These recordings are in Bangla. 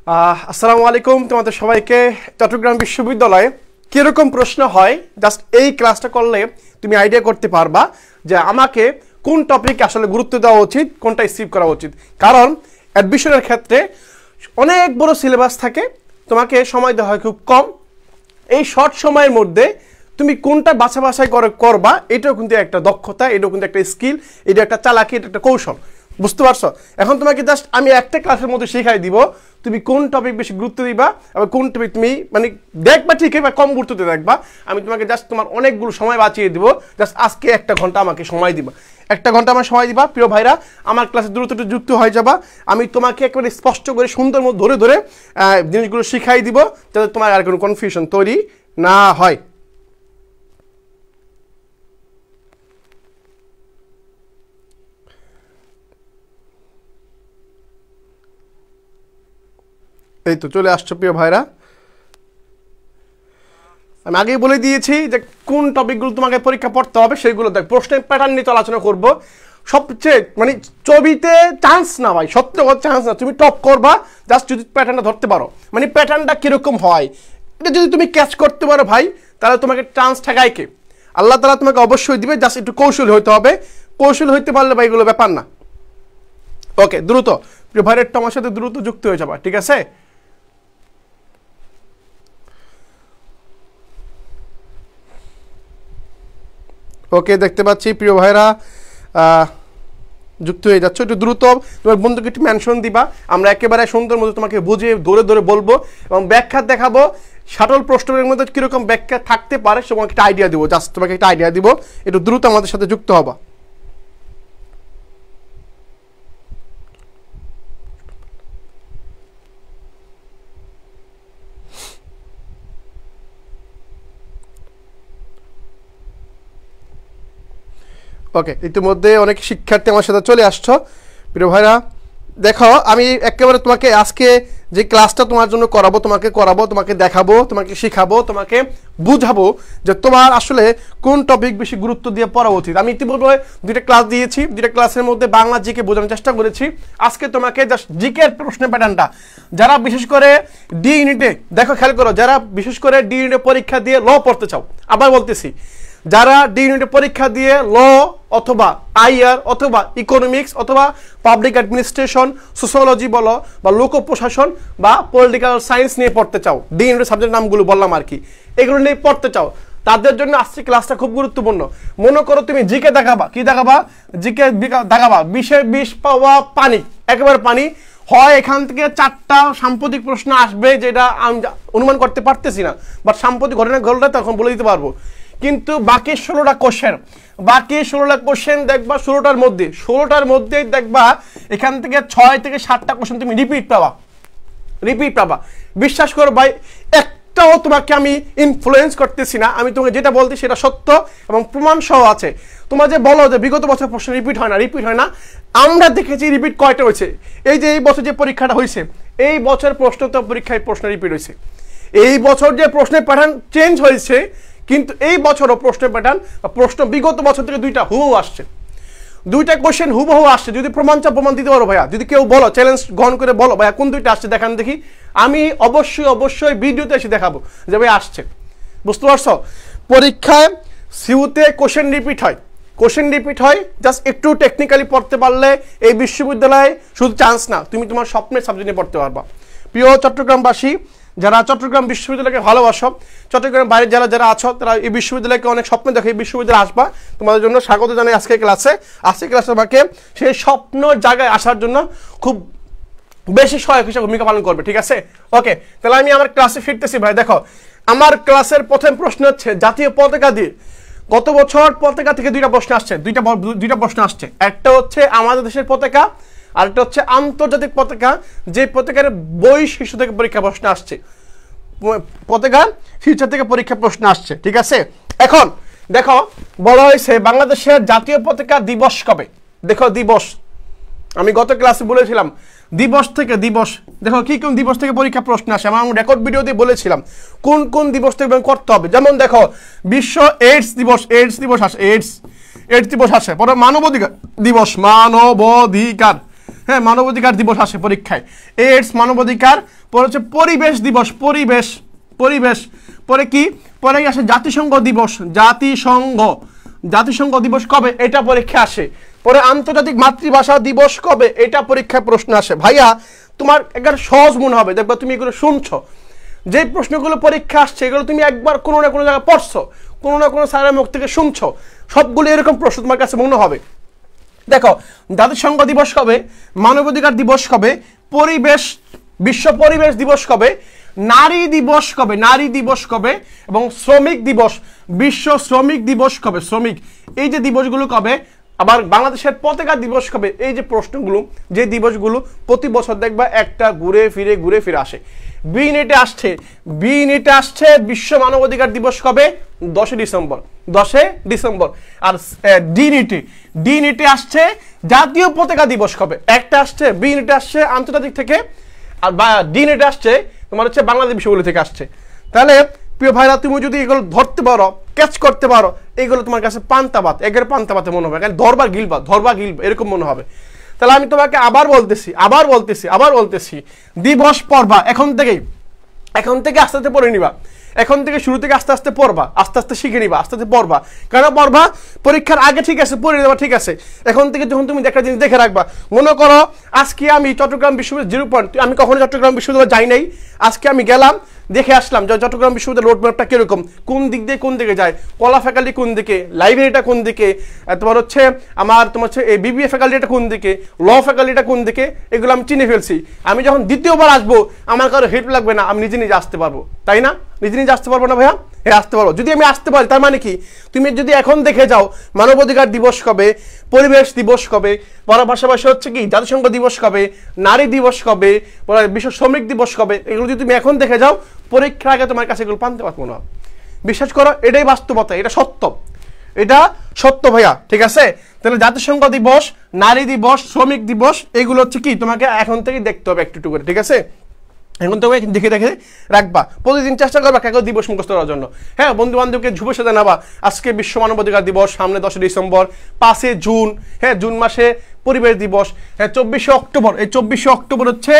আসসালামু আলাইকুম তোমাদের সবাইকে। চট্টগ্রাম বিশ্ববিদ্যালয়ে কিরকম প্রশ্ন হয় জাস্ট এই ক্লাসটা করলে তুমি আইডিয়া করতে পারবা যে আমাকে কোন টপিক আসলে গুরুত্ব দেওয়া উচিত, কোনটা স্কিপ করা উচিত। কারণ অ্যাডমিশনের ক্ষেত্রে অনেক বড় সিলেবাস থাকে, তোমাকে সময় দেওয়া হয় খুব কম। এই শর্ট সময়ের মধ্যে তুমি কোনটা বাছাই করবা, এটাও কিন্তু একটা দক্ষতা, এটাও কিন্তু একটা স্কিল, এটা একটা চালাকি, এটা একটা কৌশল। বুঝতে পারছো? এখন তোমাকে জাস্ট আমি একটা ক্লাসের মধ্যে শেখাই দিব তুমি কোন টপিক বেশি গুরুত্ব দিবা এবং কোন টপিক তুমি মানে দেখবা ঠিকই বা কম গুরুত্ব দিয়ে দেখবা। আমি তোমাকে জাস্ট তোমার অনেকগুলো সময় বাঁচিয়ে দিব। জাস্ট আজকে 1 ঘন্টা আমাকে সময় দিবা, 1 ঘন্টা আমার সময় দিবা। প্রিয় ভাইরা, আমার ক্লাসে দ্রুত যুক্ত হয়ে যাবা। আমি তোমাকে একেবারে স্পষ্ট করে সুন্দর মতো ধরে ধরে জিনিসগুলো শিখাই দিব যাতে তোমার আর কোনো কনফিউশন তৈরি না হয়। এই তো চলে আসছো প্রিয় ভাইরা। আমি আগেই বলে দিয়েছি যে কোন টপিকগুলো তোমাকে পরীক্ষা পড়তে হবে সেগুলো দেখ। প্রশ্নের প্যাটার্ন নিয়ে তো আলোচনা করবো। সবচেয়ে মানে ছবিতে চান্স না ভাই, সত্যি কথা চান্স না, তুমি টপ করবা জাস্ট যদি প্যাটার্নটা ধরতে পারো। মানে প্যাটার্নটা কীরকম হয় এটা যদি তুমি ক্যাচ করতে পারো ভাই, তাহলে তোমাকে চান্স ঠেকায় কে? আল্লাহ তাআলা তোমাকে অবশ্যই দিবে, জাস্ট একটু কৌশল হইতে হবে। কৌশল হইতে পারলে ভাই এগুলো ব্যাপার না। ওকে, দ্রুত প্রিয় ভাইয়ের একটু আমার সাথে দ্রুত যুক্ত হয়ে যাবা, ঠিক আছে? ওকে, দেখতে পাচ্ছি প্রিয় ভাইরা যুক্ত হয়ে যাচ্ছে। একটু দ্রুত তোমার বন্ধুকে একটু মেনশন দিবা। আমরা একেবারে সুন্দর মতো তোমাকে বুঝিয়ে ধরে ধরে বলবো এবং ব্যাখ্যা দেখাবো। শাটল প্রশ্নের মধ্যে কীরকম ব্যাখ্যা থাকতে পারে তোমাকে একটা আইডিয়া দিব। জাস্ট তোমাকে একটা আইডিয়া দিব, একটু দ্রুত আমাদের সাথে যুক্ত হবা। ওকে, ইতিমধ্যে অনেক শিক্ষার্থী আমার সাথে চলে আসছো। প্রিয় ভাইরা দেখো, আমি একেবারে তোমাকে আজকে যে ক্লাসটা তোমার জন্য করাবো, তোমাকে দেখাবো, তোমাকে শেখাবো, তোমাকে বুঝাবো যে তোমার আসলে কোন টপিক বেশি গুরুত্ব দিয়ে পড়া উচিত। আমি ইতিপূর্বে 2টা ক্লাস দিয়েছি, 2টা ক্লাসের মধ্যে বাংলা জিকে বোঝানোর চেষ্টা করেছি। আজকে তোমাকে জাস্ট জিকের প্রশ্নের প্যাটার্নটা, যারা বিশেষ করে ডি ইউনিটে দেখো খেয়াল করো, যারা বিশেষ করে ডি ইউনিটে পরীক্ষা দিয়ে ল পড়তে চাও, আবার বলতেছি যারা ডি ইউনিটে পরীক্ষা দিয়ে ল অথবা আইআর অথবা ইকোনমিক্স অথবা পাবলিক অ্যাডমিনিস্ট্রেশন, সোশিওলজি বলো বা লোক প্রশাসন বা পলিটিক্যাল সায়েন্স নিয়ে পড়তে চাও, ডি ইউনিটের সাবজেক্ট নামগুলো বললাম আর কি, এগুলো নিয়ে পড়তে চাও, তাদের জন্য আজকে ক্লাসটা খুব গুরুত্বপূর্ণ। মনে করো তুমি জিকে দেখাবা, কি দেখাবা? জিকে দেখাবা 20-এ 20 পাওয়া পানি, একেবারে পানি। হয় এখান থেকে 4টা সাম্প্রতিক প্রশ্ন আসবে যেটা আমি অনুমান করতে পারতেছি না, বাট সাম্প্রতিক ঘটনা ঘটলে তখন বলে দিতে পারবো। কিন্তু বাকি 16টা কোশ্চেন দেখবা 16টার মধ্যেই দেখবা এখান থেকে 6 থেকে 7টা কোশ্চেন তুমি রিপিট পাবা। বিশ্বাস করো ভাই, একটাও তোমাকে আমি ইনফ্লুয়েন্স করতেছি না, আমি তোমাকে যেটা বলছি সেটা সত্য এবং প্রমাণ সহ আছে। তোমরা যে বলো যে বিগত বছর প্রশ্ন রিপিট হয় না, আমরা দেখেছি রিপিট কয়টা হয়েছে। এই যে এই বছর যে পরীক্ষাটা হয়েছে, এই বছর পরীক্ষায় প্রশ্ন রিপিট হয়েছে। এই বছর যে প্রশ্নের প্যাটার্ন চেঞ্জ হয়েছে, কিন্তু এই বছরও প্রশ্নের প্যাটার্ন প্রশ্ন বিগত বছর থেকে 2টা হুবহু আসছে, 2টা কোশ্চেন হুবহু আসছে। যদি প্রমাণ দিতে পারো ভাইয়া, যদি কেউ বলো চ্যালেঞ্জ গ্রহণ করে বলো ভাইয়া কোন 2টা আসছে দেখান দেখি, আমি অবশ্যই ভিডিওতে এসে দেখাবো যে ভাই আসছে। বুঝতে পারছো? পরীক্ষায় সিউতে কোশ্চেন রিপিট হয়, জাস্ট একটু টেকনিক্যালি পড়তে পারলে এই বিশ্ববিদ্যালয়ে শুধু চান্স না, তুমি তোমার স্বপ্নের সাবজেক্ট নিয়ে পড়তে পারবা। প্রিয় চট্টগ্রামবাসী, যারা চট্টগ্রাম বিশ্ববিদ্যালয়কে ভালোবাসো, চট্টগ্রাম বাইরে যারা আছো, তারা এই বিশ্ববিদ্যালয়কে অনেক স্বপ্ন দেখো, এই বিশ্ববিদ্যালয়ে আসবা। তোমাদের জন্য স্বাগত জানাই আজকের ক্লাসে আমাকে সেই স্বপ্ন জায়গায় আসার জন্য খুব বেশি সহায়ক হিসেবে ভূমিকা পালন করবে, ঠিক আছে? ওকে, তাহলে আমি আমার ক্লাসে ফিরতেছি ভাই। দেখো, আমার ক্লাসের প্রথম প্রশ্ন হচ্ছে জাতীয় পতাকা দিয়ে। গত বছর পতাকা থেকে 2টা প্রশ্ন আসছে, দুইটা প্রশ্ন আসছে। একটা হচ্ছে আমাদের দেশের পতাকা, আরেকটা হচ্ছে আন্তর্জাতিক পতাকা, যে পতাকার বই শীর্ষ থেকে পরীক্ষা প্রশ্ন আসছে, পতাকার শীর্ষ থেকে পরীক্ষা প্রশ্ন আসছে, ঠিক আছে? এখন দেখো বলা হয়েছে বাংলাদেশের জাতীয় পতাকা দিবস কবে। দেখো দিবস, আমি গত ক্লাসে বলেছিলাম দিবস দেখো কি কোন দিবস থেকে পরীক্ষা প্রশ্ন আসে। আমি রেকর্ড ভিডিওতে বলেছিলাম কোন দিবস থেকে করতে হবে। যেমন দেখো বিশ্ব এইডস দিবস আসে, পরে মানবাধিকার দিবস, হ্যাঁ মানবাধিকার দিবস আসে পরীক্ষায়, এইডস মানবাধিকার, পরে হচ্ছে পরিবেশ দিবস, পরিবেশ পরিবেশ, পরে কি পরে আসে জাতিসংঘ দিবস, জাতিসংঘ দিবস কবে এটা পরীক্ষা আসে, পরে আন্তর্জাতিক মাতৃভাষা দিবস কবে এটা পরীক্ষায় প্রশ্ন আসে। ভাইয়া তোমার একবার সহজ মনে হবে, দেখবা তুমি এগুলো শুনছো, যে প্রশ্নগুলো পরীক্ষা আসছে এগুলো তুমি একবার কোনো না কোনো জায়গায় পড়ছো, কোনো না কোনো স্যারের মুখ থেকে শুনছো, সবগুলো এরকম প্রশ্ন তোমার কাছে মনে হবে। দেখো জাতিসংঘ দিবস কবে, মানবাধিকার দিবস কবে, বিশ্ব পরিবেশ দিবস কবে, নারী দিবস কবে, এবং শ্রমিক দিবস, বিশ্ব শ্রমিক দিবস কবে, এই যে দিবসগুলো কবে, আবার বাংলাদেশের পতাকা দিবস কবে, এই যে প্রশ্নগুলো, যে দিবসগুলো প্রতি বছর দেখবা একটা ঘুরে ফিরে আসে। বি নেটে আসছে বিশ্ব মানবাধিকার দিবস কবে, 10 ডিসেম্বর। আর ডি নেটে আসছে জাতীয় পতাকা দিবস কবে, একটা আসছে, বি নেটে আসছে আন্তর্জাতিক থেকে, আর ডি নেটে আসছে তোমার হচ্ছে বাংলাদেশ বিশ্ববিদ্যালয় থেকে আসছে। তাহলে প্রিয় ভাইরা তুমি যদি এগুলো ধরতে পারো, ক্যাচ করতে পারো, এইগুলো তোমার কাছে পান্তাবাত, এগের পান্তাবাতে মনে হবে, ধরবা গিলবা এরকম মনে হবে। তাহলে আমি তোমাকে আবার বলতেছি দিবস পড়বা এখন থেকে আস্তে আস্তে পড়ে নিবা, এখন থেকে শুরু থেকে আস্তে আস্তে পড়বা, আস্তে আস্তে শিখে নিবা, আস্তে আস্তে পড়বা। কেন পড়বা? পরীক্ষার আগে ঠিক আছে পড়ে নেবা, ঠিক আছে, এখন থেকে যখন তুমি একটা জিনিস দেখে রাখবা, মনে করো আজকে আমি চট্টগ্রাম বিশ্ববিদ্যালয় 0 পয়েন্ট, আমি কখনো চট্টগ্রাম বিশ্ববিদ্যালয় যাই নাই, আজকে আমি গেলাম দেখে আসলাম যে চট্টগ্রাম বিশ্ববিদ্যালয় রোড ম্যাপটা কিরকম, কোন দিক দিয়ে কোন দিকে যায়, কলা ফ্যাকাল্টি কোন দিকে, লাইব্রেরিটা কোন দিকে, তোমার হচ্ছে এই বিবিএ ফ্যাকাল্টিটা কোন দিকে, ল ফ্যাকাল্টিটা কোন দিকে, এগুলো আমি চিনে ফেলছি। আমি যখন দ্বিতীয়বার আসবো আমার কারো হেল্প লাগবে না, আমি নিজে আসতে পারবো, তাই না? নিজে আসতে পারবো না ভাইয়া? হ্যাঁ আসতে পারবো। যদি আমি আসতে পারি তার মানে কি, তুমি যদি এখন দেখে যাও মানবাধিকার দিবস কবে, পরিবেশ দিবস কবে, পাশাপাশি হচ্ছে কি জাতিসংঘ দিবস কবে, নারী দিবস কবে, বিশ্ব শ্রমিক দিবস কবে, এগুলো যদি তুমি এখন দেখে যাও পরীক্ষার আগে তোমার কাছে এগুলো পান্তে পারবো না। বিশ্বাস করো এটাই বাস্তবতা, এটা সত্য ভাইয়া, ঠিক আছে? তাহলে জাতিসংঘ দিবস, নারী দিবস, শ্রমিক দিবস এগুলো হচ্ছে কি তোমাকে এখন থেকে দেখতে হবে একটু করে, ঠিক আছে? এখন তো দেখে রাখবা, প্রতিদিন চেষ্টা করবা কাগজ দিবস মুখস্থ করার জন্য। হ্যাঁ বন্ধু বান্ধবকে শুভেচ্ছা জানাবা, আজকে বিশ্ব মানবাধিকার দিবস, সামনে 10 ডিসেম্বর, 5 জুন, হ্যাঁ জুন মাসে পরিবেশ দিবস, হ্যাঁ 24 অক্টোবর, এই 24 অক্টোবর হচ্ছে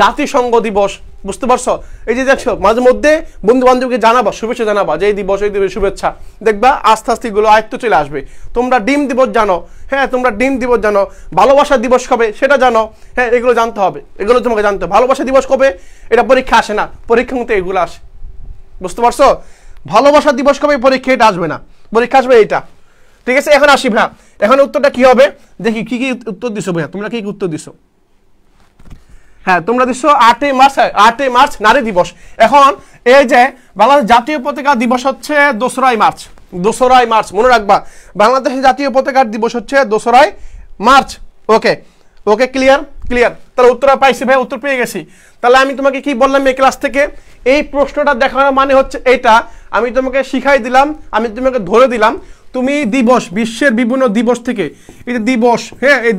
জাতিসংঘ দিবস, বুঝতে পারছো? এই যে দেখছো মাঝে মধ্যে বন্ধু বান্ধবকে জানাবা, শুভেচ্ছা জানাবা যে এই দিবস শুভেচ্ছা, দেখবা আস্তে আস্তে এগুলো আয়ত্ত চলে আসবে। তোমরা ডিম দিবস জানো, হ্যাঁ তোমরা ডিম দিবস জানো, ভালোবাসা দিবস কবে সেটা জানো, হ্যাঁ এগুলো জানতে হবে, এগুলো তোমাকে জানতে হবে। ভালোবাসা দিবস কবে এটা পরীক্ষা আসে না, পরীক্ষা মতো এগুলো আসে, বুঝতে পারছো? ভালোবাসা দিবস কবে পরীক্ষা এটা আসবে না, পরীক্ষা আসবে এইটা, ঠিক আছে? এখন আসি ভাইয়া, এখন উত্তরটা কি হবে দেখি, কি উত্তর দিছো ভাইয়া, তোমরা কি উত্তর দিছো? হ্যাঁ তোমরা দিচ্ছ 8 মার্চ নারী দিবস। এখন এই যে বাংলাদেশ জাতীয় পতাকা দিবস হচ্ছে 2 মার্চ, মনে রাখবা বাংলাদেশের জাতীয় পতাকার দিবস হচ্ছে 2 মার্চ। Okay clear. তাহলে উত্তর পাইছি ভাই, উত্তর পেয়ে গেছি। তাহলে আমি তোমাকে কি বললাম এই ক্লাস থেকে, এই প্রশ্নটা দেখানোর মানে হচ্ছে এটা, আমি তোমাকে শিখাই দিলাম, আমি তোমাকে ধরে দিলাম, তুমি দিবস, বিশ্বের বিভিন্ন দিবস থেকে, এই যে দিবস, হ্যাঁ এই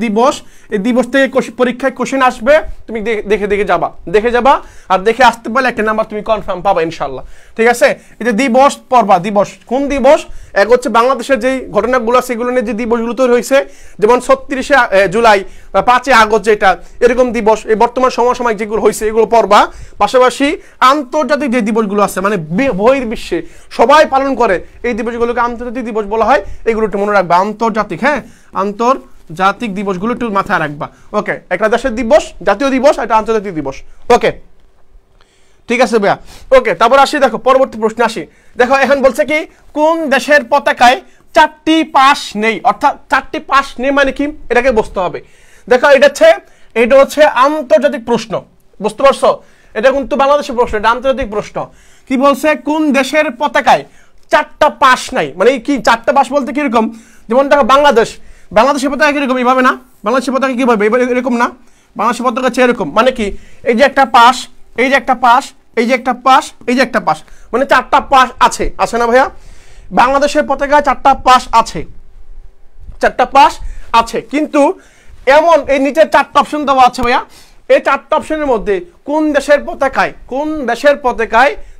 দিবস থেকে পরীক্ষায় কোশ্চেন আসবে, তুমি দেখে যাবা, আর দেখে আসতে পারলে একটা নাম্বার তুমি কনফার্ম পাবা ইনশাল্লাহ, ঠিক আছে? এই যে দিবস পড়বা, দিবস কোন দিবস, এক হচ্ছে বাংলাদেশের যে ঘটনাগুলো আছে সেগুলো নিয়ে যে দিবসগুলো তৈরি হয়েছে, যেমন 36 জুলাই বা 5 আগস্ট, যেটা এরকম দিবস, এই বর্তমান সমসাময়িক যেগুলো হয়েছে এগুলো পড়বা। পাশাপাশি আন্তর্জাতিক যে দিবসগুলো আছে, মানে বহির্বিশ্বে সবাই পালন করে এই দিবসগুলোকে আন্তর্জাতিক দিবস বলা হয়, এগুলো একটু মনে রাখবা, আন্তর্জাতিক, হ্যাঁ আন্তর্জাতিক দিবসগুলো একটু মাথায় রাখবা। ওকে, একটা দেশের দিবস জাতীয় দিবস, একটা আন্তর্জাতিক দিবস। ওকে ঠিক আছে ভাইয়া। ওকে তারপর আসি, দেখো পরবর্তী প্রশ্ন আসি। দেখো এখন বলছে কি, কোন দেশের পতাকায় 4টি পাশ নেই, অর্থাৎ 4টি পাশ নেই মানে কি এটাকে বুঝতে হবে। দেখো এটা হচ্ছে আন্তর্জাতিক প্রশ্ন, বুঝতে পারছো? এটা কিন্তু বাংলাদেশের প্রশ্ন, এটা আন্তর্জাতিক প্রশ্ন। কি বলছে, কোন দেশের পতাকায় 4টা পাশ নাই, মানে কি 4টা পাশ বলতে কিরকম, যেমন দেখো বাংলাদেশের পতাকা কিরকম, এইভাবে না, বাংলাদেশের পতাকা কিভাবে এরকম না, বাংলাদেশের পতাকা হচ্ছে এরকম, মানে কি এই যে একটা পাশ, এই যে একটা পাশ, এই যে একটা পাশ, এই যে একটা পাশ, মানে 4টা পাশ আছে না ভাইয়া? বাংলাদেশের পতাকায় 4টা পাশ আছে, 4টা পাশ আছে, কিন্তু এমন এই নিচে 4টা অপশন দেওয়া আছে ভাইয়া, এই 4টা অপশনের মধ্যে কোন দেশের পতাকায়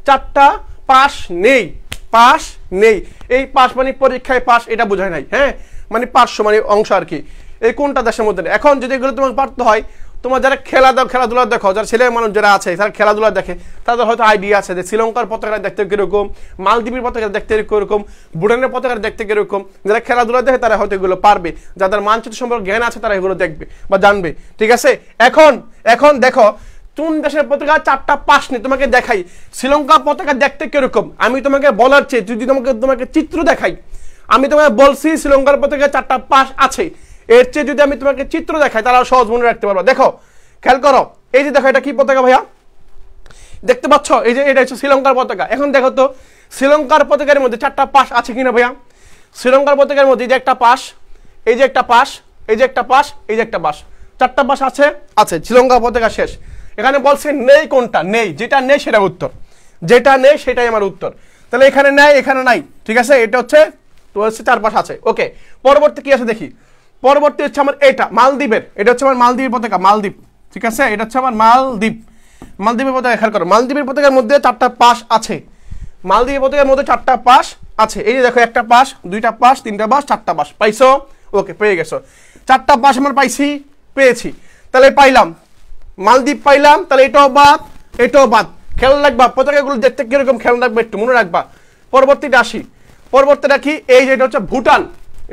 4টা পাশ নেই, এই পাশ মানে পরীক্ষায় পাশ এটা বোঝায় নাই, হ্যাঁ মানে 500 মানে অংশ আর কি। এই কোনটা দেশের মধ্যে নেই? এখন যদি এগুলো তোমাকে পারতে হয়, তোমার যারা খেলাধুলা দেখো, যারা ছেলে মানুষ যারা আছে তারা খেলাধুলা দেখে, তাদের হয়তো আইডিয়া আছে যে শ্রীলঙ্কার পতাকা দেখতে কিরকম, মালদ্বীপের পতাকা দেখতে কিরকম, ভুটানের পতাকা দেখতে কিরকম। যারা খেলাধুলা দেখে তারা হয়তো এগুলো পারবে, যাদের মানচিত্র সম্পর্কে জ্ঞান আছে তারা এগুলো দেখবে বা জানবে, ঠিক আছে? এখন দেখো কোন দেশের পতাকা 4টা পাশ নেই, তোমাকে দেখাই শ্রীলঙ্কার পতাকা দেখতে কিরকম। আমি তোমাকে বলার চেয়ে যদি তোমাকে চিত্র দেখাই, আমি তোমাকে বলছি শ্রীলঙ্কার পতাকা 4টা পাশ আছে, এর চেয়ে যদি আমি তোমাকে চিত্র দেখাই তাহলে সহজ মনে রাখতে পারবো। দেখো, খেয়াল করো, এই যে দেখো এটা কি পতাকা ভাইয়া, দেখতে পাচ্ছ? এই যে এটা হচ্ছে শ্রীলঙ্কার পতাকা। এখন দেখো তো শ্রীলঙ্কার পতাকার মধ্যে 4টা পাশ আছে কিনা ভাইয়া? শ্রীলঙ্কার পতাকার মধ্যে এই যে একটা পাশ, এই যে একটা পাশ, এই যে একটা পাশ, এই যে একটা পাশ, 4টা পাশ আছে। শ্রীলঙ্কার পতাকা শেষ। এখানে বলছে নেই, কোনটা নেই? যেটা নেই সেটা উত্তর, যেটা নেই সেটাই আমার উত্তর। তাহলে এখানে নেই, এখানে নাই, ঠিক আছে? এটা হচ্ছে 4 পাশ আছে। ওকে, পরবর্তী কি আছে দেখি। পরবর্তী হচ্ছে আমার এটা মালদ্বীপের, এটা হচ্ছে আমার মালদ্বীপের পতাকা, মালদ্বীপ, ঠিক আছে? এটা হচ্ছে আমার মালদ্বীপের পতাকা। খেয়াল করো, মালদ্বীপের পতাকার মধ্যে 4টা পাশ আছে, মালদ্বীপের পতাকার মধ্যে 4টা পাশ আছে। এই যে দেখো, একটা পাশ, 2টা পাশ, 3টা পাশ, 4টা পাশ পাইছো? ওকে, পেয়ে গেছো। 4টা পাশ আমার পাইছি, পেয়েছি। তাহলে পাইলাম মালদ্বীপ পাইলাম, তাহলে এটাও বাদ, এটাও বাদ। খেয়াল রাখবা পতাকাগুলো দেখতে কিরকম, খেয়াল রাখবা, একটু মনে রাখবা। পরবর্তীটা আসি, পরবর্তীটা কি? এই যে এটা হচ্ছে ভুটান।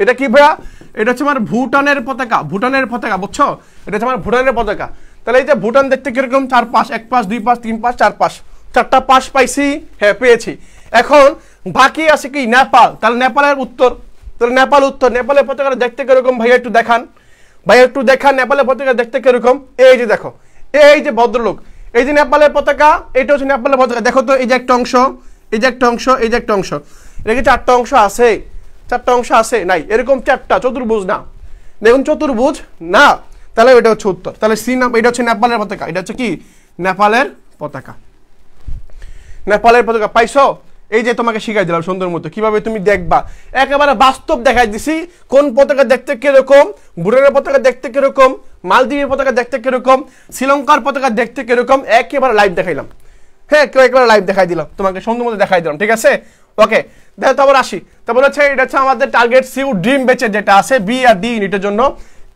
এটা কি ভাইয়া? এটা হচ্ছে আমার ভুটানের পতাকা, ভুটানের পতাকা, বুঝছো? এটা হচ্ছে আমার ভুটানের পতাকা। তাহলে এই যে ভুটান দেখতে কিরকম, 4 পাশ, 1 পাশ, 2 পাশ, 3 পাশ, 4 পাশ, 4টা পাশ পাইছি, হ্যাঁ পেয়েছি। এখন বাকি আছে কি? নেপাল। তাহলে নেপালের উত্তর, তাহলে নেপাল উত্তর। নেপালের পতাকা দেখতে কিরকম ভাইয়া একটু দেখান, ভাইয়া একটু দেখান নেপালের পতাকা দেখতে কিরকম। এই যে দেখো, এই যে ভদ্রলোক, এই যে নেপালের পতাকা, এটা হচ্ছে নেপালের পতাকা। দেখো তো, এই যে একটা অংশ, এই যে একটা অংশ, এই যে একটা অংশ, এটা কি 4টা অংশ আছে? 4টা অংশ আছে? নাই, এরকম 4টা, চতুর্ভুজ না, দেখুন চতুর্ভুজ না। তাহলে এটা হচ্ছে উত্তর। তাহলে এটা হচ্ছে নেপালের পতাকা, এটা হচ্ছে কি? নেপালের পতাকা, নেপালের পতাকা। পাইছো? এই যে তোমাকে শিখাই দিলাম সুন্দর মতো কিভাবে তুমি দেখবা, একেবারে বাস্তব দেখাই দিছি কোন পতাকা দেখতে কিরকম, ভুটানের পতাকা দেখতে কিরকম, মালদ্বীপের পতাকা দেখতে কিরকম, শ্রীলঙ্কার পতাকা দেখতে কিরকম, একেবারে লাইভ দেখাইলাম। হ্যাঁ, একেবারে লাইভ দেখাই দিলাম তোমাকে, সুন্দর মতো দেখাই দিলাম, ঠিক আছে? ওকে, দেখো তারপর আসি। তারপর হচ্ছে এটা হচ্ছে আমাদের টার্গেট সিউ ড্রিম বেচে যেটা আছে বি আর ডি ইউনিটের জন্য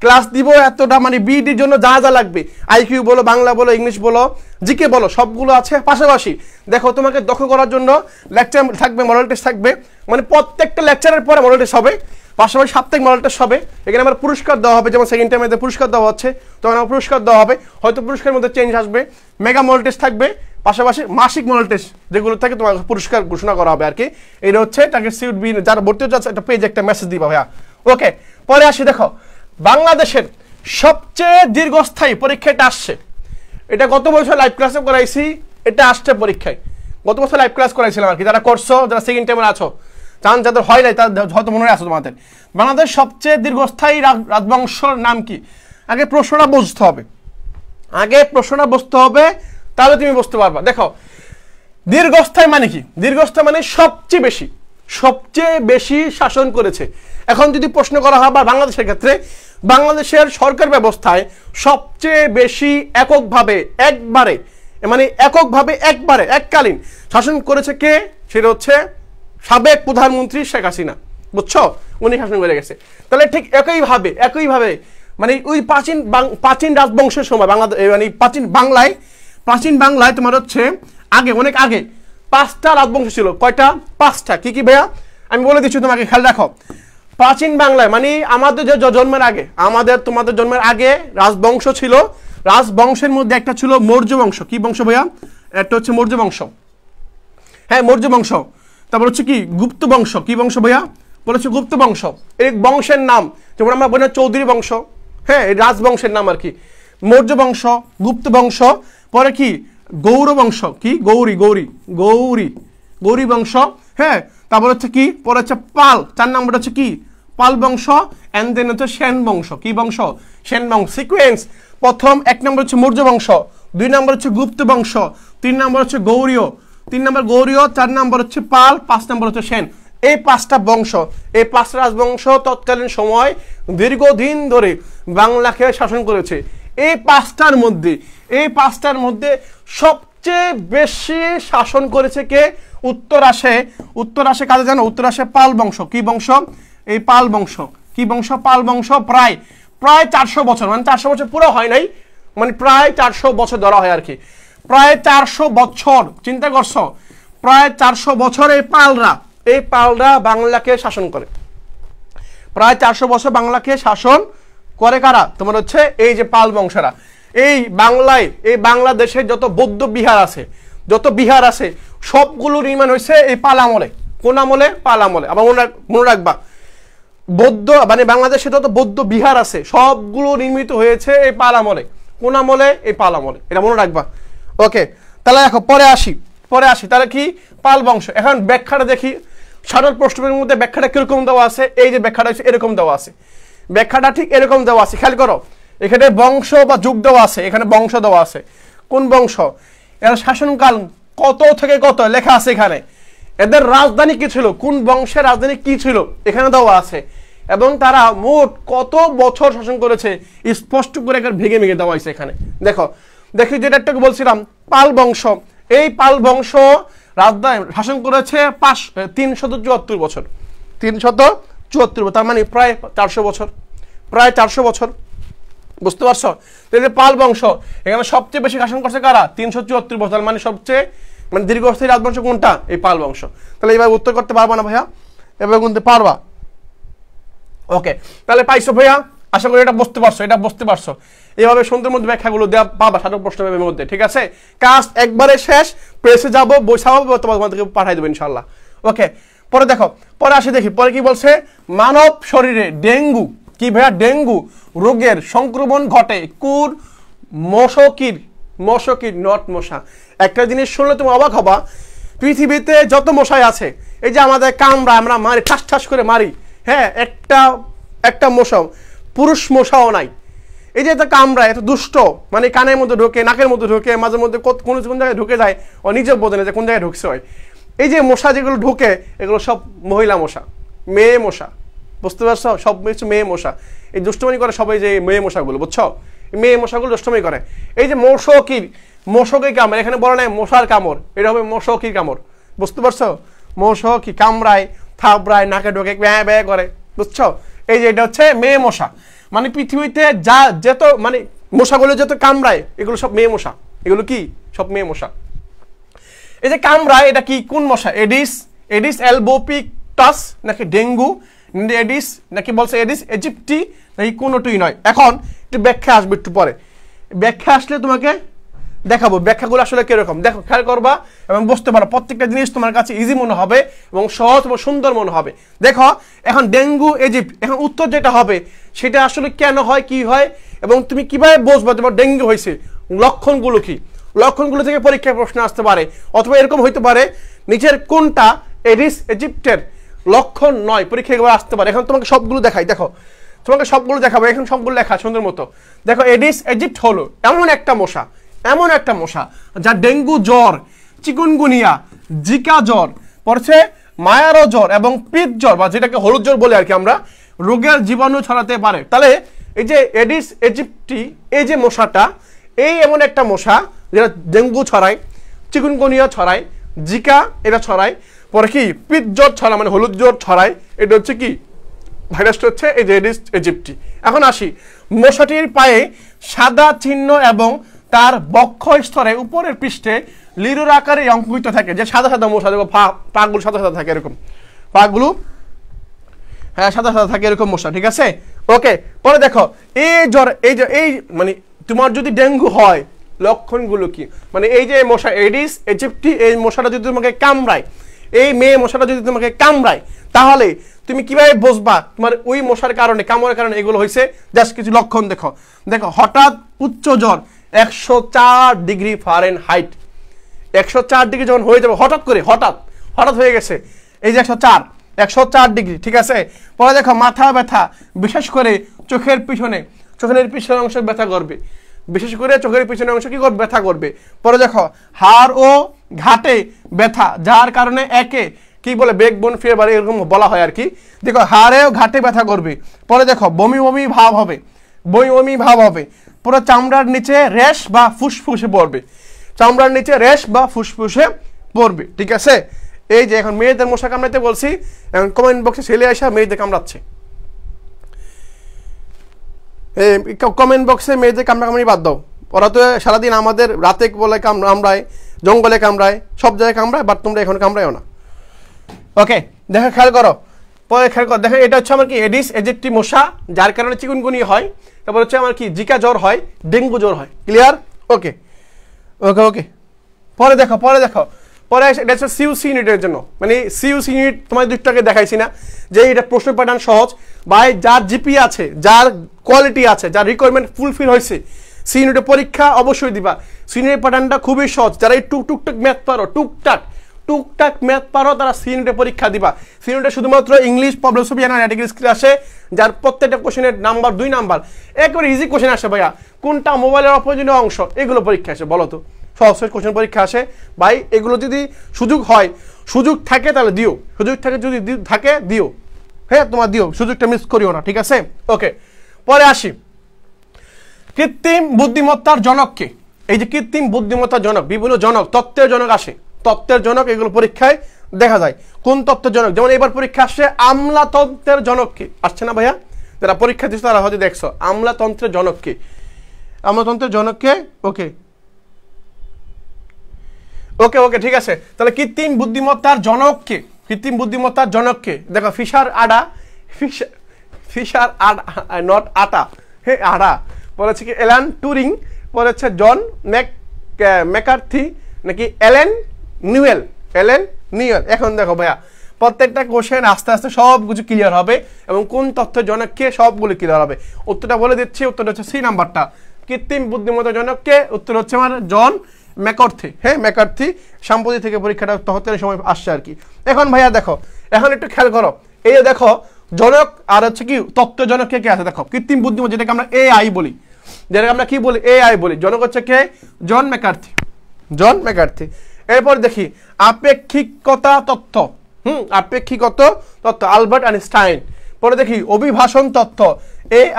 ক্লাস দিব এতটা, মানে বিডির জন্য যা যা লাগবে, আইকিউ বলো, বাংলা বলো, ইংলিশ বলো, জিকে বলো, সবগুলো আছে। পাশাপাশি দেখো তোমাকে দক্ষ করার জন্য লেকচার থাকবে, মডেল টেস্ট থাকবে, মানে প্রত্যেকটা লেকচারের পরে মডেল টেস্ট হবে, পাশাপাশি সাপ্তাহিক মডেল টেস্ট হবে। এখানে আমার পুরস্কার দেওয়া হবে, যেমন সেকেন্ড টাইমে পুরস্কার দেওয়া হচ্ছে, তখন আমার পুরস্কার দেওয়া হবে, হয়তো পুরস্কারের মধ্যে চেঞ্জ আসবে। মেগা মডেল টেস্ট থাকবে, পাশাপাশি মাসিক মডেল টেস্ট যেগুলো থাকে তোমার পুরস্কার ঘোষণা করা হবে আর কি। এটা হচ্ছে টার্গেট সিউট বি, যারা ভর্তি হচ্ছে একটা পেজ, একটা মেসেজ দিবা ভাইয়া। ওকে, পরে আসি। দেখো বাংলাদেশের সবচেয়ে দীর্ঘস্থায়ী পরীক্ষাটা আসছে, এটা গত বছর লাইভ ক্লাসে করাইছি, এটা আসছে পরীক্ষায়, গত বছর লাইভ ক্লাস করাইছিলাম আর কি। যারা করছো, যারা সেকেন্ড টাইমে আছো, চান যাদের হয় নাই তাদের হয়তো মনে আছে তোমাদের। বাংলাদেশ সবচেয়ে দীর্ঘস্থায়ী রাজবংশের নাম কি? আগে প্রশ্নটা বুঝতে হবে, আগে প্রশ্নটা বুঝতে হবে, তাহলে তুমি বুঝতে পারবা। দেখো দীর্ঘস্থায়ী মানে কি? দীর্ঘস্থায়ী মানে সবচেয়ে বেশি, সবচেয়ে বেশি শাসন করেছে। এখন যদি প্রশ্ন করা হয় বা বাংলাদেশের ক্ষেত্রে, বাংলাদেশের সরকার ব্যবস্থায় সবচেয়ে বেশি এককভাবে একবারে, মানে এককভাবে একবারে এককালীন শাসন করেছে কে? সেটা হচ্ছে সাবেক প্রধানমন্ত্রী শেখ হাসিনা, বুঝছো? উনি শাসন করে গেছে। তাহলে ঠিক একইভাবে মানে ওই প্রাচীন রাজবংশের সময় বাংলাদেশ, মানে প্রাচীন বাংলায় তোমার হচ্ছে আগে, অনেক আগে 5টা রাজবংশ ছিল। কয়টা? 5টা। কি কি ভাইয়া? আমি বলে দিচ্ছি তোমাকে, খেয়াল রাখো। প্রাচীন বাংলায় মানে আমাদের যে জন্মের আগে, তোমাদের জন্মের আগে রাজবংশ ছিল। রাজবংশের মধ্যে একটা ছিল মৌর্য বংশ। কি বংশ ভাইয়া? একটা হচ্ছে মৌর্য বংশ, হ্যাঁ মৌর্য বংশ। তারপর হচ্ছে কি গুপ্ত বংশ। কি বংশ ভাইয়া? বলেছে গুপ্ত বংশ। এই বংশের নাম যেমন আমরা বলি চৌধুরী বংশ, হ্যাঁ এই রাজবংশের নাম আর কি। মৌর্য বংশ, গুপ্ত বংশ, পরে কি গৌর বংশ, কি গৌরী বংশ, হ্যাঁ। তারপর হচ্ছে কি, পরে হচ্ছে পাল, 4 নম্বর হচ্ছে কি পাল বংশ, এন্ড দেন হচ্ছে সেন বংশ। কি বংশ? সেন বংশ। সিকোয়েন্স, প্রথম 1 নম্বর হচ্ছে মৌর্য বংশ, 2 নম্বর হচ্ছে গুপ্ত বংশ, 3 নম্বর হচ্ছে গৌরীয়, 4 নম্বর হচ্ছে পাল, 5 নম্বর হচ্ছে সেন। এই 5টা বংশ, এই 5টা রাজবংশ তৎকালীন সময় দীর্ঘদিন ধরে বাংলাকে শাসন করেছে। এই 5টার মধ্যে সবচেয়ে বেশি শাসন করেছে কে? উত্তর আসে কাজে জানো? উত্তর আসে পাল বংশ। কি বংশ? এই পাল বংশ। কি বংশ? পাল বংশ। প্রায় প্রায় 400 বছর, মানে 400 বছর পুরো হয় নাই, মানে প্রায় 400 বছর ধরা হয় আর কি। প্রায় 400 বছর, চিন্তা করছো, প্রায় 400 বছর এই পালরা বাংলাকে শাসন করে। প্রায় 400 বছর বাংলাকে শাসন করে কারা? তোমার হচ্ছে এই যে পাল বংশরা। এই বাংলাদেশে যত বৌদ্ধ বিহার আছে সবগুলো নির্মাণ হয়েছে এই পাল আমলে। কোন আমলে? পাল আমলে। আবার মনে রাখবা, বৌদ্ধ মানে বাংলাদেশে যত বৌদ্ধ বিহার আছে সবগুলো নির্মিত হয়েছে এই পাল আমলে। কোন আমলে? এই পাল আমলে, এটা মনে রাখবা। ওকে, তাহলে দেখো পরে আসি। তাহলে কি? পাল বংশ। এখন ব্যাখ্যাটা দেখি, সাধারণ প্রশ্নের মধ্যে ব্যাখ্যাটা কিরকম দেওয়া আছে। এই যে ব্যাখ্যাটা এরকম দেওয়া আছে, ব্যাখ্যাটা ঠিক এরকম দেওয়া আছে, খেয়াল করো। এখানে বংশ বা যুগ দেওয়া আছে, এখানে বংশ দেওয়া আছে। কোন বংশ? এর শাসনকাল কত থেকে কত লেখা আছে এখানে। এদের রাজধানী কি ছিল, কোন বংশের রাজধানী কি ছিল এখানে দেওয়া আছে, এবং তারা মোট কত বছর শাসন করেছে স্পষ্ট করে এখানে ভেঙে দেওয়া হয়েছে এখানে। দেখি যেটা একটু বলছিলাম, পাল বংশ। এই পাল বংশ রাজধানী শাসন করেছে 374 বছর। 374 বছর, তার মানে প্রায় 400 বছর। বুঝতে পারছো? তাহলে পাল বংশ এখানে সবচেয়ে বেশি শাসন করছে কারা? 374 বছর, মানে সবচেয়ে দীর্ঘস্থায়ী রাজবংশ কোনটা? এই পাল বংশ। তাহলে এবার উত্তর করতে পারবা না ভাইয়া? এবার কিন্তু পারবা। ওকে, তাহলে পাইছো ভাইয়া? আশা করি এটা বুঝতে পারছো। এইভাবে সুন্দর মধ্যে ব্যাখ্যাগুলো দেওয়া পাবা সাধারণ প্রশ্নের মধ্যে। ঠিক আছে, কাজ একবারে শেষ, প্রেসে যাবো, বই ছাপাবো, তোমাদেরকে পাঠাই দেবো ইনশাল্লাহ। ওকে, পরে দেখো, পরে আসি দেখি পরে কি বলছে। মানব শরীরে ডেঙ্গু, কি ভাইয়া? ডেঙ্গু রোগের সংক্রমণ ঘটে কোন মশকির, নট মশা। একটা জিনিস শুনলে তুমি অবাক হবা, পৃথিবীতে যত মশাই আছে, এই যে আমাদের কামড়া, আমরা মারি, ঠাস করে মারি, হ্যাঁ, একটা মশা, পুরুষ মশাও নাই। এই যে এত কামড়ায়, এত দুষ্ট, মানে কানের মধ্যে ঢোকে, নাকের মধ্যে ঢোকে, মাঝে মধ্যে কোন জায়গায় ঢুকে যায়, ও নিজেও বোঝে না যে কোন জায়গায় ঢুকছে হয়। এই যে মশা যেগুলো ঢুকে, এগুলো সব মহিলা মশা, মেয়ে মশা। বুঝতে পারছো? সব কিছু মেয়ে মশা। এই দুষ্টমানি করে সবাই, যে মেয়ে মশাগুলো, বুঝছো? মেয়ে মশাগুলো দুষ্টমানি করে। এই যে মশকের কামড়, এখানে বলা নাই মশার কামড়, এটা হবে মশকির কামড়। বুঝতে পারছো? মশকি কামড়ায়, থাবড়ায়, নাকে ঢোকে, ব্যয় ব্যয় করে, বুঝছো? এই যে এটা হচ্ছে মেয়ে মশা। মানে পৃথিবীতে যত মানে মশাগুলো যত কামড়ায়, এগুলো সব মেয়ে মশা। এগুলো কি? সব মেয়ে মশা। এই যে কামড়ায়, এটা কি? কোন মশা? এডিস অ্যালবোপিক্টাস নাকি ডেঙ্গু এডিস, নাকি বলছে এডিস ইজিপ্টি, নাকি কোনোটাই নয়। এখন একটু ব্যাখ্যা আসবে একটু পরে, ব্যাখ্যা আসলে তোমাকে দেখাবো ব্যাখ্যাগুলো আসলে কিরকম। দেখো, খেয়াল করবা এবং বুঝতে পারো, প্রত্যেকটা জিনিস তোমার কাছে ইজি মনে হবে এবং সহজ এবং সুন্দর মনে হবে। দেখো, এখন ডেঙ্গু ইজিপ্ট, এখন উত্তর যেটা হবে সেটা আসলে কেন হয়, কি হয়, এবং তুমি কিভাবে বুঝবা তোমার ডেঙ্গু হয়েছে, লক্ষণগুলো কি। লক্ষণগুলো থেকে পরীক্ষায় প্রশ্ন আসতে পারে, অথবা এরকম হইতে পারে নিচের কোনটা এডিস ইজিপ্টের লক্ষণ নয়, পরীক্ষায় আসতে পারে। এখন তোমাকে সবগুলো দেখাই, দেখো তোমাকে সবগুলো দেখাবো, এখন সবগুলো লেখা সুন্দর মতো। দেখো, এডিস ইজিপ্ট হলো এমন একটা মশা যা ডেঙ্গু জ্বর, চিকুনগুনিয়া, জিকা জ্বর, পড়ছে মায়ারো জ্বর এবং পিত জ্বর, বা যেটাকে হলুদ জ্বর বলে আর কি আমরা, রোগের জীবাণু ছড়াতে পারে। তাহলে এই যে এডিস ইজিপ্টি, এই যে মশাটা, এই এমন একটা মশা যেটা ডেঙ্গু ছড়ায়, চিকুনগুনিয়া ছড়ায়, জিকা এটা ছড়ায়, পরে কি পিত জ্বর ছড়ায়, মানে হলুদ জ্বর ছড়ায়। এটা হচ্ছে কি ভাইরাসটা হচ্ছে এই যে এডিস ইজিপ্টি। এখন আসি, মশাটির পায়ে সাদা চিহ্ন এবং তার বক্ষ স্তরে উপরের পৃষ্ঠে লিরুর আকারে অঙ্কিত থাকে, যে সাদা সাদা মশা, দেখো পাগুলো সাদা সাদা থাকে, এরকম পাগুলো, হ্যাঁ, সাদা সাদা থাকে এরকম মশা। ঠিক আছে, ওকে। পরে দেখো, এই জ্বর, এই মানে তোমার যদি ডেঙ্গু হয়, লক্ষণগুলো কি, মানে এই যে মশা এডিস ইজিপ্টি, এই মশাটা যদি তোমাকে কামড়ায়, এই মেয়ে মশাটা যদি তোমাকে কামড়ায়, তাহলে তুমি কিভাবে বুঝবা তোমার ওই মশার কারণে, কামড়ের কারণে এগুলো হয়েছে। জাস্ট কিছু লক্ষণ দেখো। হঠাৎ উচ্চ জ্বর 104 ডিগ্রি ফারেনহাইট, 104 ডিগ্রি যখন হয়ে যাবে, হঠাৎ হয়ে গেছে, এই যে 104 ডিগ্রি। ঠিক আছে, পরে দেখো মাথা ব্যথা, বিশেষ করে চোখের পিছনের অংশ ব্যথা করবে, বিশেষ করে চোখের পিছনের অংশ কি করবে? ব্যথা করবে। পরে দেখো হাড় ও ঘাটে ব্যথা, যার কারণে একে কি বলে ব্যাকবোন ফিভার, এরকম বলা হয় আর কি। দেখো, হাড়ে ও ঘাটে ব্যথা করবে। পরে দেখো বমি ভাব হবে। পুরো চামড়ার নিচে রেশ বা ফুসফুসে পড়বে, ঠিক আছে। এই যে এখন মেয়েদের মশা কামড়াইতে বলছি, এখন কমেন্ট বক্সে ছেলে আসা মেয়েদের কামড়াচ্ছে। কমেন্ট বক্সে মেয়েদের কামড়াকামড়ি বাদ দাও, ওরা তো সারাদিন আমাদের রাতে বলে কামড়ায়, জঙ্গলে কামড়ায়, সব জায়গায় কামড়ায়, বাট তোমরা এখন কামড়ায়ও না। ওকে, দেখো খেয়াল করো, পরে খেয়াল করো, দেখো এটা হচ্ছে আমার কি এডিস এজেক্টি মশা, যার কারণে চিকুনগুনি হয়। তারপর হচ্ছে আমার কি জিকা জ্বর হয়, ডেঙ্গু জ্বর হয়। ক্লিয়ার? ওকে ওকে ওকে। পরে দেখো পরে এটা হচ্ছে সিইউসি ইউনিটের জন্য, মানে সিইউসি ইউনিট তোমাদের দুটাকে দেখাইছি না যে এটা প্রশ্ন প্যাটার্ন সহজ, বা যার জিপি আছে, যার কোয়ালিটি আছে, যার রিকোয়ারমেন্ট ফুলফিল হয়েছে, সি ইউনিটের পরীক্ষা অবশ্যই দিবা। সি ইউনিটের প্যাটার্নটা খুবই সহজ, যারা এই টুকটাক ম্যাথ পারো, টুকটাক ম্যাথ পারো, তারা সি ইউনিটের পরীক্ষা দিবা। সি ইউনিটে শুধুমাত্র ইংলিশ, প্রবলেম সলভিং আর অ্যানালিটিক্যাল স্কিল আসে, যার প্রত্যেকটা কোশ্চেনের নাম্বার 2 নাম্বার, একেবারে ইজি কোশ্চেন আসে ভাইয়া। কোনটা মোবাইলের অপ্রয়োজনীয় অংশ, এগুলো পরীক্ষা আসে, বলো তো, সহজ কোশ্চেন পরীক্ষা আসে ভাই। এগুলো যদি সুযোগ হয়, সুযোগ থাকে তাহলে দিও, সুযোগ থাকে যদি থাকে দিও, হ্যাঁ তোমার দিও, সুযোগটা মিস করিও না, ঠিক আছে? ওকে, পরে আসি কৃত্রিম বুদ্ধিমত্তার জনককে। এই যে কৃত্রিম বুদ্ধিমত্তার জনক, বিভিন্ন জনক, তত্ত্বের জনক আসে, তত্ত্বের জনক, এগুলো পরীক্ষায় দেখা যায়। কোন তত্ত্বের জনক? যেমন এবার পরীক্ষা আসছে আমলাতন্ত্রের জনককে, আসছে না ভাইয়া? যারা পরীক্ষা দিচ্ছে তারা হয়তো দেখছো আমলাতন্ত্রের জনককে, আমলাতন্ত্রের জনককে। ওকে ওকে ওকে, ঠিক আছে। তাহলে কৃত্রিম বুদ্ধিমত্তার জনককে, কৃত্রিম বুদ্ধিমত্তার জনককে দেখো, ফিশার আডা, ফিশার আডা নট আটা, হ্যাঁ আডা। পরে হচ্ছে কি অ্যালান টুরিং, পরে হচ্ছে জন ম্যাকার্থি, নাকি অ্যালেন নিউয়েল, এখন দেখো ভাইয়া প্রত্যেকটা কোশ্চেন আস্তে আস্তে সব কিছু ক্লিয়ার হবে, এবং কোন তথ্যের জনককে সবগুলো ক্লিয়ার হবে। উত্তরটা বলে দিচ্ছি, উত্তরটা হচ্ছে সি নাম্বারটা, কৃত্রিম বুদ্ধিমত্তার জনককে। উত্তর হচ্ছে আমার জন ম্যাকার্থি, হ্যাঁ ম্যাকার্থি, সাম্প্রতিক থেকে পরীক্ষাটা ৭৪ সময় আসছে আর কি। এখন ভাইয়া দেখো, এখন একটু খেয়াল করো, এই যে দেখো জনক আর হচ্ছে কি তত্ত্ব জনক কে আছে, দেখো কৃত্রিম বুদ্ধিমত্তা যেটাকে আমরা এআই বলি, যেটাকে আমরা কি বলি এআই বলি, জনক হচ্ছে কে? John McCarthy. এরপর দেখি আপেক্ষিকতা তত্ত্ব, আপেক্ষিকতা তত্ত্ব আলবার্ট আইনস্টাইন। পরে দেখি অভিভাষণ তত্ত্ব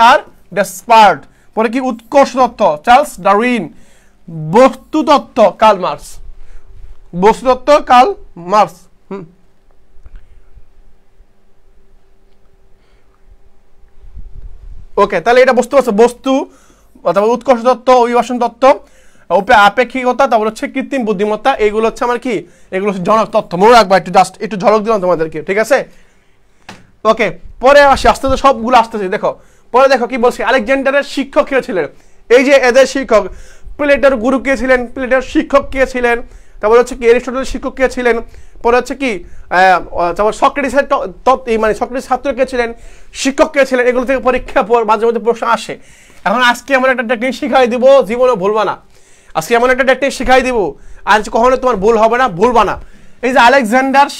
আর ডেসপার্ট। পরে কি উৎকর্ষ তত্ত্ব চার্লস ডারউইন। বস্তুতত্ত্ব কার্ল মার্কস, বস্তুতত্ত্ব কার্ল মার্কস। ওকে, তাহলে এটা বুঝতে পারছো, বস্তু অথবা উৎকর্ষ তত্ত্ব, অভিভাষণ তত্ত্ব, আপেক্ষিকতা, তারপর হচ্ছে কৃত্রিম বুদ্ধিমত্তা, এগুলো হচ্ছে আমার কি, এগুলো হচ্ছে জনক তত্ত্ব। মনে রাখবা, একটু জাস্ট একটু ঝলক দিলাম তোমাদেরকে, ঠিক আছে? ওকে, পরে আসি, আস্তে আস্তে সবগুলো আসতেছে। দেখো পরে দেখো কি বলছি, আলেকজান্ডারের শিক্ষক কে ছিলেন? এই যে এদের শিক্ষক, প্লেটোর গুরু কে ছিলেন, প্লেটোর শিক্ষক কে ছিলেন, তারপর হচ্ছে কি এরিস্টটলের শিক্ষক কে ছিলেন, পরে হচ্ছে কি তারপর সক্রেটিসের মানে সক্রেটিস ছাত্র কে ছিলেন, শিক্ষক কে ছিলেন, এগুলো থেকে পরীক্ষা মাঝে মধ্যে প্রশ্ন আসে। এখন আজকে এমন একটা টেকনিক শিখাই দিব, জীবনে ভুলবা না। আজকে এমন একটা টেকনিক শিখাই দিব, আজ কখনো তোমার ভুল হবে না, ভুলবা না। এই যে আলেকজান্ডারের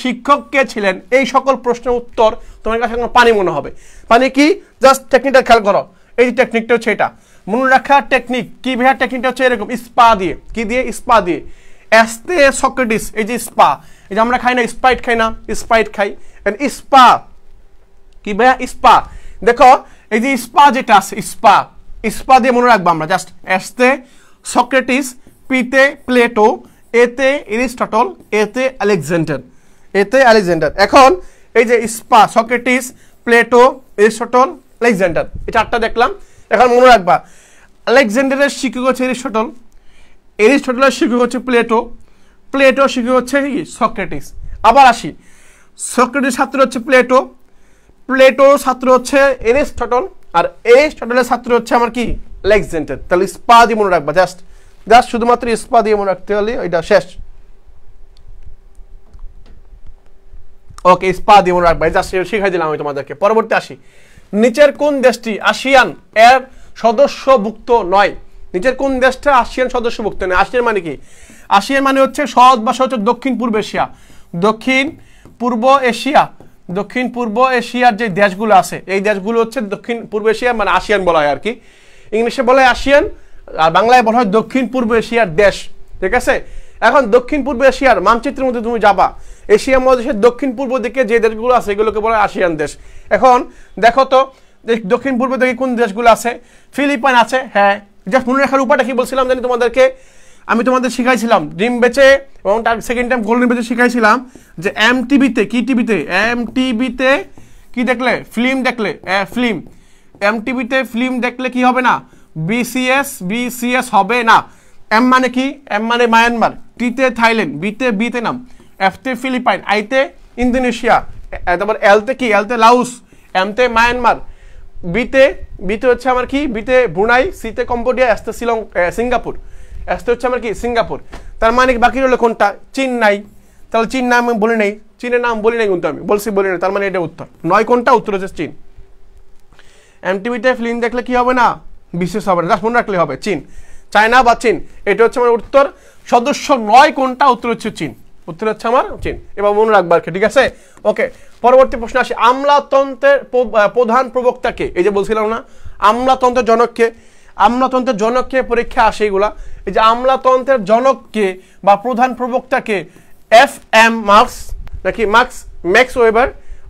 শিক্ষক কে ছিলেন, এই সকল প্রশ্নের উত্তর তোমার কাছে পানি মনে হবে। পানি কি? জাস্ট টেকনিকটা খেয়াল করো, এই যে টেকনিকটা হচ্ছে এটা মনে রাখার টেকনিক। কি ভাইয়া? টেকনিকটা হচ্ছে এরকম, স্পা দিয়ে। কি দিয়ে? স্পা দিয়ে। এস্তে সক্রেটিস, এই যে স্পা, এই যে আমরা খাই না স্প্রাইট, খাই না স্প্রাইট খাই, স্পা কি ভাইয়া? স্পা। দেখো এই যে স্পা যেটা আছে, স্পা দিয়ে মনে রাখবো আমরা, জাস্ট এস্তে সক্রেটিস, পিতে প্লেটো, এতে এরিস্টটল, এতে আলেকজান্ডার। এখন এই যে spa, Socrates, Plato, Aristotle, Alexander, এই চারটা দেখলাম। এখন মনে রাখবা, আলেকজান্ডারের শিক্ষক হচ্ছে এরিস্টটল, এরিস্টটলের শিক্ষক হচ্ছে প্লেটোর শিক্ষক হচ্ছে সক্রেটিস। আবার আসি, সক্রেটিস ছাত্র হচ্ছে প্লেটোর ছাত্র হচ্ছে এরিস্টটল, আর এরিস্টটলের ছাত্র হচ্ছে আমার কি? আলেকজান্ডার। তাহলে স্পা দিয়ে মনে রাখবা, জাস্ট শুধুমাত্র স্পা দিয়ে মনে রাখতে হলে এটা শেষ। ওকে, স্পা দিয়ে মনে রাখবা, জাস্ট শিখাই দিলাম আমি তোমাদেরকে। পরবর্তী আসি, নিচের কোন দেশটি আসিয়ান এর সদস্যভুক্ত নয়? নিচের কোন দেশটা আসিয়ান সদস্যভুক্ত নয়? আসিয়ান মানে কি? আসিয়ান মানে হচ্ছে সহজ ভাষা হচ্ছে দক্ষিণ পূর্ব এশিয়ার যে দেশগুলো আছে, এই দেশগুলো হচ্ছে দক্ষিণ পূর্ব এশিয়া, মানে আসিয়ান বলা হয় আর কি। ইংলিশে বলা হয় আসিয়ান, আর বাংলায় বলা হয় দক্ষিণ পূর্ব এশিয়ার দেশ, ঠিক আছে? এখন দক্ষিণ পূর্ব এশিয়ার মানচিত্রের মধ্যে তুমি যাবা, এশিয়া মহাদেশের দক্ষিণ পূর্ব দিকে যে দেশগুলো আছে এগুলোকে বলা হয় আসিয়ান দেশ। এখন দেখো তো দক্ষিণ পূর্ব দিকে কোন দেশগুলো আছে? ফিলিপাইন আছে, হ্যাঁ। জাস্ট মনে রাখার উপায়টা কি বলছিলাম জানি তোমাদেরকে? আমি তোমাদের শিখাইছিলাম ড্রিম বেচে, এবং তার সেকেন্ড টাইম গোল্ডেন বেচে শিখাইছিলাম যে এমটিভিতে কি দেখলে? ফিল্ম দেখলে, ফিল্ম এমটিভিতে ফিল্ম দেখলে কি হবে না, বিসিএস হবে না। এম মানে কি, এম মানে মায়ানমার, টিতে থাইল্যান্ড, বিতে নাম, এফতে ফিলিপাইন, আইতে ইন্দোনেশিয়া, তারপর এলতে কি, এলতে লাউস, এমতে মায়ানমার, বিতে হচ্ছে আমার কি, বিতে ব্রুনাই, সিতে কম্বোডিয়া, এসতে সিঙ্গাপুর, এসতে হচ্ছে আমার কি সিঙ্গাপুর। তার মানে বাকি রইল কোনটা, চীন নাই, তাহলে চীন নাম আমি বলি নাই, চীনের নাম বলি নাই কিন্তু আমি বলি না, তার মানে এটা উত্তর নয়। কোনটা উত্তর হচ্ছে চীন। এমটিভিতে ফিল্ম দেখলে কি হবে না, বিশেষ হবে না, জাস্ট মনে রাখলে হবে চীন, চায়না বা চীন, এটা হচ্ছে আমার উত্তর। সদস্য নয় কোনটা, উত্তর হচ্ছে চীন, উত্তর হচ্ছে আমার চীন। এবার মনে রাখবার, ঠিক আছে। ওকে, পরবর্তী প্রশ্ন আসি, আমলাতন্ত্রের প্রধান প্রবক্তাকে, এই যে বলছিলাম না আমলাতন্ত্রের জনককে, আমলাতন্ত্রের জনককে পরীক্ষা আসে এগুলা। এই যে আমলাতন্ত্রের জনককে বা প্রধান প্রবক্তাকে, এফ.এম. মার্কস নাকি ম্যাক্স ওয়েবার,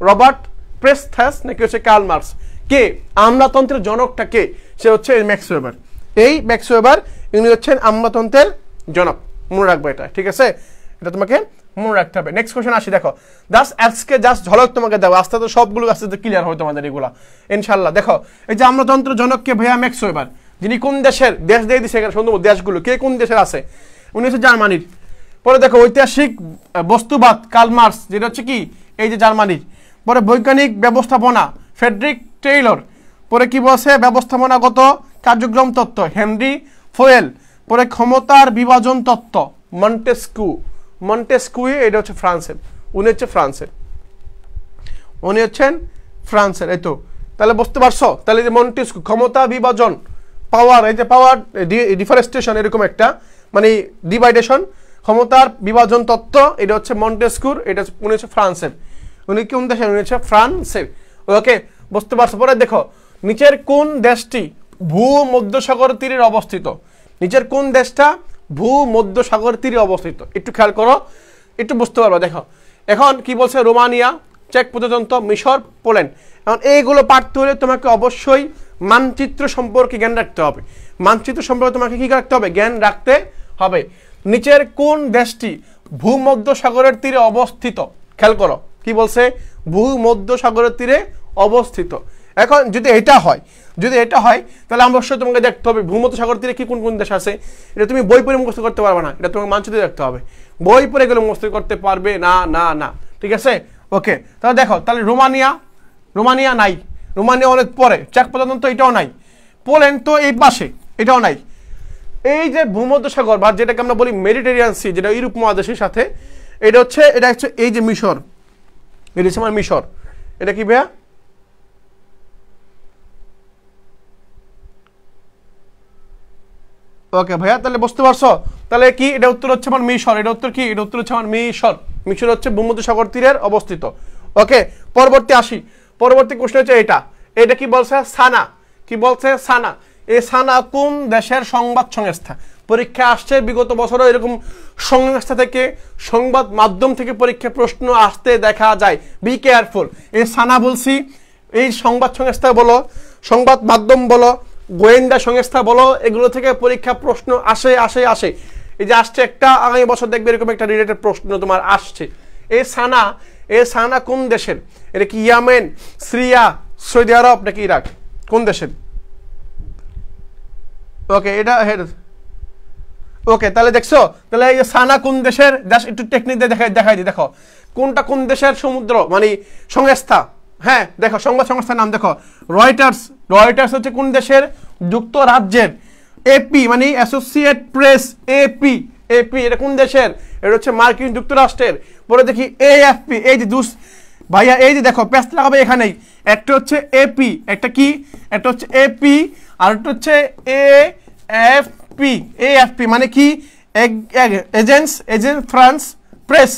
রবার্ট প্রেসথাস নাকি হচ্ছে কার্ল মার্কস? কে আমলাতন্ত্রের জনকটা কে? সে হচ্ছে ম্যাক্স ওয়েবার। এই ম্যাক্স ওয়েবার ইনি হচ্ছেন আমলাতন্ত্রের জনক, মনে রাখবো এটা, ঠিক আছে, এটা তোমাকে মনে রাখতে হবে। নেক্সট কোশ্চেন আসি, দেখো আজকে জাস্ট ঝলক তোমাকে দেবো, আস্তে আস্তে সবগুলো আস্তে আস্তে ক্লিয়ার হবে তোমাদের এগুলা ইনশাল্লাহ। দেখো এই যে আমলাতন্ত্র জনককে ভাইয়া ম্যাক্স ওয়েবার, যিনি কোন দেশের, দেশ দিয়ে দিচ্ছে এখানে সুন্দর দেশগুলো, কে কোন দেশের আছে, উনি হচ্ছে জার্মানির। পরে দেখো ঐতিহাসিক বস্তুবাদ কার্ল মার্কস, যেটা হচ্ছে কি এই যে জার্মানির। পরে বৈজ্ঞানিক ব্যবস্থাপনা ফ্রেডরিক টেইলর। পরে কি বলছে, ব্যবস্থাপনাগত কার্যক্রম তত্ত্ব হেনরি ফোয়েল। পরে ক্ষমতার বিভাজন তত্ত্ব মন্টেস্কুই, এটা হচ্ছে ফ্রান্সের, উনি হচ্ছেন ফ্রান্সের, এই তো। তাহলে বুঝতে পারছো, তাহলে যে মন্টেস্কু ক্ষমতা বিভাজন, পাওয়ার, এই যে পাওয়ার ডিফরেস্টেশন, এরকম একটা মানে ডিভাইডেশন, ক্ষমতার বিভাজন তত্ত্ব, এটা হচ্ছে মন্টেস্কুর, এটা উনি হচ্ছে ফ্রান্সের। উনি কোন দেশের, উনি হচ্ছে ফ্রান্সের। ওকে, বুঝতে পারছো। পরে দেখো নিচের কোন দেশটি ভূমধ্যসাগর তীরে অবস্থিত, নিচের কোন দেশটা ভূমধ্যসাগর তীরে অবস্থিত, একটু খেয়াল করো, একটু বুঝতে পারবো। দেখো এখন কি বলছে, রোমানিয়া, চেক প্রজাতন্ত্র, মিশর, পোল্যান্ড। এখন এইগুলো পারতে হলে তোমাকে অবশ্যই মানচিত্র সম্পর্কে জ্ঞান রাখতে হবে, মানচিত্র সম্পর্কে তোমাকে কি রাখতে হবে, জ্ঞান রাখতে হবে। নিচের কোন দেশটি ভূমধ্যসাগরের তীরে অবস্থিত, খেয়াল করো কি বলছে, ভূমধ্যসাগরের তীরে অবস্থিত। এখন যদি এটা হয় তাহলে অবশ্যই তোমাকে দেখতে হবে ভূমধ্যসাগর তীরে কি কোন কোন দেশ আছে। এটা তুমি বই পড়ে মুখস্থ করতে পারবে না, এটা তোমাকে মানচিত্রে দেখতে হবে, বই পড়ে গেলে মুখস্থ করতে পারবে না, না না, ঠিক আছে। ওকে, তাহলে দেখো, তাহলে রোমানিয়া নাই, রোমানিয়া অনেক পরে, চেক প্রজাতন্ত্র এটাও নাই, পোল্যান্ড তো এই পাশে, এটাও নাই। এই যে ভূমধ্যসাগর বা যেটাকে আমরা বলি মেডিটেরিয়ান সি, যেটা ইউরোপ মহাদেশের সাথে, এটা হচ্ছে এই যে মিশর, এটা হচ্ছে আমার মিশর। এটা কি ভাইয়া, ওকে ভাইয়া, তাহলে বুঝতে পারছো, তাহলে কি এটা উত্তর হচ্ছে আমার মিশর, এটা উত্তর কি, এটা উত্তর হচ্ছে আমার মিশর। মিশর হচ্ছে ভূমধ্যসাগর তীরের অবস্থিত। ওকে, পরবর্তী প্রশ্ন হচ্ছে এটা কি বলছে, সানা, কি বলছে সানা। এই সানা কোন দেশের সংবাদ সংস্থা? পরীক্ষা আসছে বিগত বছরও এরকম সংস্থা থেকে, সংবাদ মাধ্যম থেকে পরীক্ষা প্রশ্ন আসতে দেখা যায়, বি কেয়ারফুল। এই সানা বলছি, এই সংবাদ সংস্থা বলো, সংবাদ মাধ্যম বলো, গোয়েন্দা সংস্থা বলো, এগুলো থেকে পরীক্ষা প্রশ্ন আসে। এই যে আসছে একটা, আগামী বছর দেখবে এরকম একটা রিলেটেড প্রশ্ন তোমার আসছে। এই সানা কোন দেশের? এটা কি ইয়েমেন, সিরিয়া, সৌদি আরব নাকি ইরাক, কোন দেশের? ওকে, এটা ওকে, তাহলে দেখছো, তাহলে এই যে সানা কোন দেশের, জাস্ট একটু টেকনিক দিয়ে দেখাই দিই। দেখো কোনটা কোন দেশের সমুদ্র মানে সংস্থা, হ্যাঁ দেখো সংবাদ সংস্থার নাম দেখো, রয়টার্স হচ্ছে কোন দেশের? যুক্তরাজ্যের। এপি মানে অ্যাসোসিয়েট প্রেস, এপি এটা কোন দেশের? এটা হচ্ছে মার্কিন যুক্তরাষ্ট্রের। পরে দেখি এএফপি, এই যে ভাইয়া এই যে দেখো পেস্ট লাগাবে এখানেই, একটা হচ্ছে এপি, একটা কি, একটা হচ্ছে এপি, আর একটা হচ্ছে এএফপি মানে কি, এজেন্স ফ্রান্স প্রেস,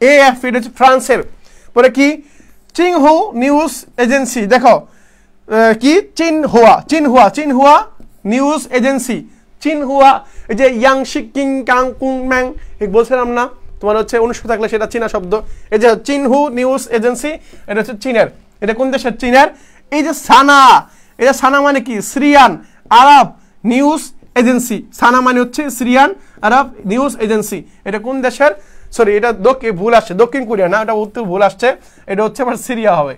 এএফপি এটা হচ্ছে ফ্রান্সের। পরে কি চিংহু নিউজ এজেন্সি, দেখো কি চিনহুয়া নিউজ এজেন্সি, চিনহুয়া। এই যে ইয়াংশি কিং কাং কুং ম্যাং বলছিলাম না তোমার হচ্ছে 1900 থাকলে সেটা চীনা শব্দ। এই যে চিনহু নিউজ এজেন্সি, এটা হচ্ছে চীনের। এটা কোন দেশের? চীনের। এই যে সানা মানে কি, সিরিয়ান আরব নিউজ এজেন্সি। সানা মানে হচ্ছে সিরিয়ান আরব নিউজ এজেন্সি। এটা কোন দেশের? সরি, এটা ভুল আসছে, দক্ষিণ কোরিয়া না, এটা উত্তর ভুল আসছে, এটা হচ্ছে আমার সিরিয়া হবে।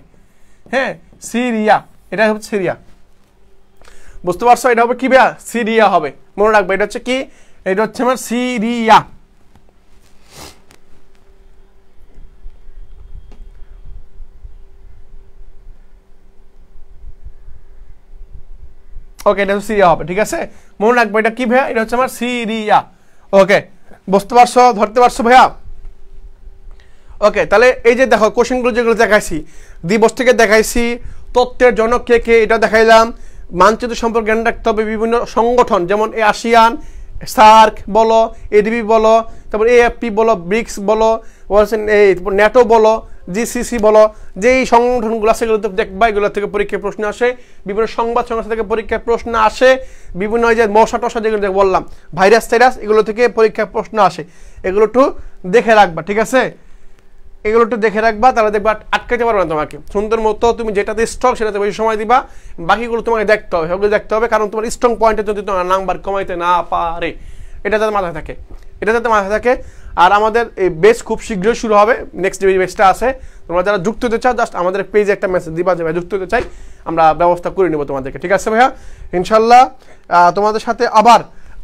হ্যাঁ সিরিয়া, এটা হচ্ছে সিরিয়া। বুঝতে পারছো? এটা হবে কি ভাইয়া? সিরিয়া হবে, মনে রাখবে। এটা হচ্ছে কি? এটা হচ্ছে আমার সিরিয়া। ওকে, এটা সিরিয়া হবে, ঠিক আছে? মনে রাখবে এটা কি ভাইয়া? এটা হচ্ছে আমার সিরিয়া। ওকে, বুঝতে পারছো? ধরতে পারছো ভাইয়া? ওকে, তাহলে এই যে দেখো কোশ্চেনগুলো যেগুলো দেখাইছি, দিবস থেকে দেখাইছি, তত্ত্বের জনক কে কে এটা দেখাইলাম, মানচিত্র সম্পর্কে জ্ঞান রাখতে হবে, বিভিন্ন সংগঠন যেমন আসিয়ান, সার্ক বলো, এডিবি বলো, তারপর এএফপি বলো, ব্রিক্স বলো, এই ন্যাটো বলো, জিসিসি বলো, যেই সংগঠনগুলো আছে এগুলো দেখবা, এগুলো থেকে পরীক্ষায় প্রশ্ন আসে, বিভিন্ন সংবাদ সংস্থা থেকে পরীক্ষায় প্রশ্ন আসে, বিভিন্ন এই যে মশা টশা যেগুলো বললাম, ভাইরাস টাইরাস, এগুলো থেকে পরীক্ষায় প্রশ্ন আসে, এগুলো একটু দেখে রাখবা, ঠিক আছে? এগুলো একটু দেখে রাখবা, তাহলে দেখবা আটকাতে পারবে না তোমাকে। সুন্দর মতো তুমি যেটাতে স্ট্রং সেটাতে বেশি সময় দিবা, বাকিগুলো তোমাকে দেখতে হবে, সবগুলো দেখতে হবে, কারণ তোমার স্ট্রং পয়েন্টে যদি তোমার নাম্বার কমাইতে না পারে, এটা যাতে মাথায় থাকে, এটা যাতে মাথায় থাকে। আর আমাদের এই বেচ খুব শীঘ্রই শুরু হবে, নেক্সট যে বেচটা আছে, তোমরা যারা যুক্ত হতে চাও জাস্ট আমাদের পেজে একটা মেসেজ দিবা যে ভাই যুক্ত হতে চাই, আমরা ব্যবস্থা করে নেবো তোমাদেরকে, ঠিক আছে ভাইয়া? ইনশাল্লাহ তোমাদের সাথে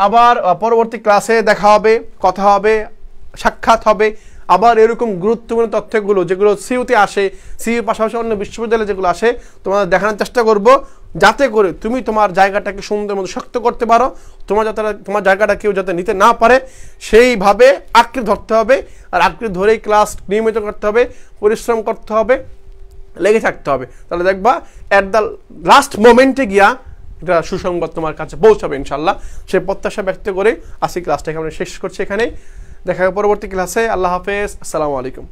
আবার পরবর্তী ক্লাসে দেখা হবে, কথা হবে, সাক্ষাৎ হবে। আবার এরকম গুরুত্বপূর্ণ তথ্যগুলো যেগুলো সিইউতে আসে, সিইউর পাশাপাশি অন্য বিশ্ববিদ্যালয়ে যেগুলো আসে, তোমাদের দেখানোর চেষ্টা করব, যাতে করে তুমি তোমার জায়গাটাকে সুন্দর মতো শক্ত করতে পারো, তোমার জায়গাটা কেউ যাতে নিতে না পারে সেইভাবে আঁকড়ে ধরতে হবে। আর আঁকড়ে ধরেই ক্লাস নিয়মিত করতে হবে, পরিশ্রম করতে হবে, লেগে থাকতে হবে। তাহলে দেখবা অ্যাট দ্য লাস্ট মোমেন্টে গিয়া এটা সুসংবাদ তোমার কাছে পৌঁছাবে ইনশাল্লাহ। সেই প্রত্যাশা ব্যক্ত করে আজকে ক্লাসটাকে আমরা শেষ করছি এখানেই। দেখা হবে পরবর্তী ক্লাসে। আল্লাহ হাফেজ, আসসালামু আলাইকুম।